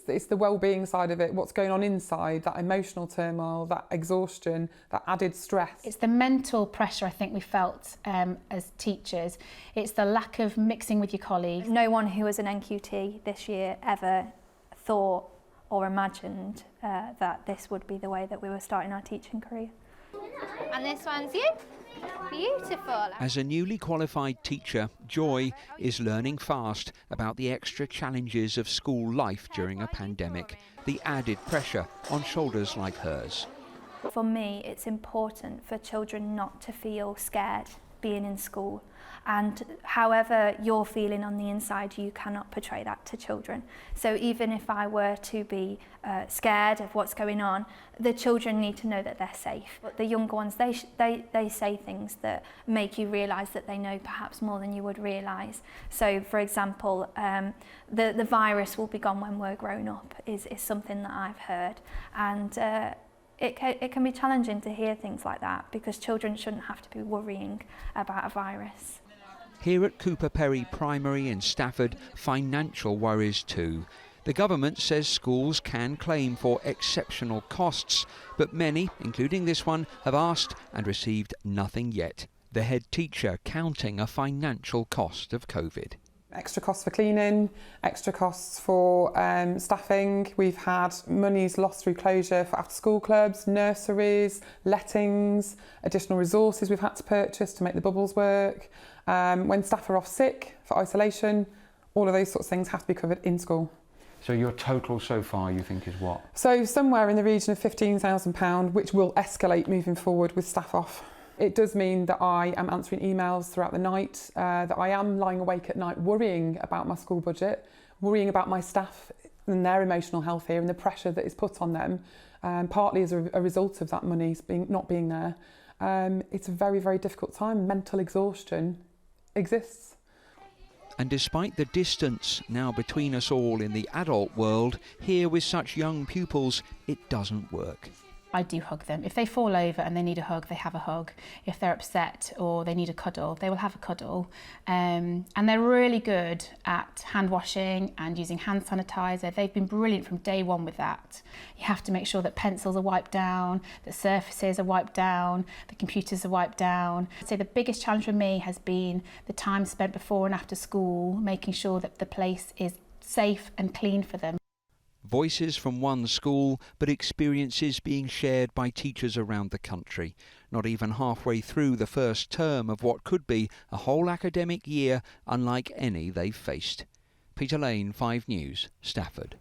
It's the well-being side of it, what's going on inside, that emotional turmoil, that exhaustion, that added stress. It's the mental pressure I think we felt as teachers. It's the lack of mixing with your colleagues. No one who was an NQT this year ever thought or imagined that this would be the way that we were starting our teaching career. And this one's you. Beautiful. As a newly qualified teacher, Joy is learning fast about the extra challenges of school life during a pandemic, the added pressure on shoulders like hers. For me, it's important for children not to feel scared being in school, and however you're feeling on the inside, you cannot portray that to children. So even if I were to be scared of what's going on, the children need to know that they're safe. But the younger ones, they say things that make you realise that they know perhaps more than you would realise. So for example, the virus will be gone when we're grown up is something that I've heard, and it can be challenging to hear things like that, because children shouldn't have to be worrying about a virus. Here at Cooper Perry Primary in Stafford, financial worries too. The government says schools can claim for exceptional costs, but many, including this one, have asked and received nothing yet. The head teacher counting a financial cost of COVID. Extra costs for cleaning, extra costs for staffing. We've had monies lost through closure for after-school clubs, nurseries, lettings, additional resources we've had to purchase to make the bubbles work. When staff are off sick for isolation, all of those sorts of things have to be covered in school. So your total so far, you think, is what? So somewhere in the region of £15,000, which will escalate moving forward with staff off. It does mean that I am answering emails throughout the night, that I am lying awake at night worrying about my school budget, worrying about my staff and their emotional health here and the pressure that is put on them, partly as a result of that money not being there. It's a very, very difficult time. Mental exhaustion exists. And despite the distance now between us all in the adult world, here with such young pupils, it doesn't work. I do hug them. If they fall over and they need a hug, they have a hug. If they're upset or they need a cuddle, they will have a cuddle. And they're really good at hand washing and using hand sanitizer. They've been brilliant from day one with that. You have to make sure that pencils are wiped down, that surfaces are wiped down, the computers are wiped down. I'd say the biggest challenge for me has been the time spent before and after school, making sure that the place is safe and clean for them. Voices from one school, but experiences being shared by teachers around the country. Not even halfway through the first term of what could be a whole academic year unlike any they've faced. Peter Lane, 5 News, Stafford.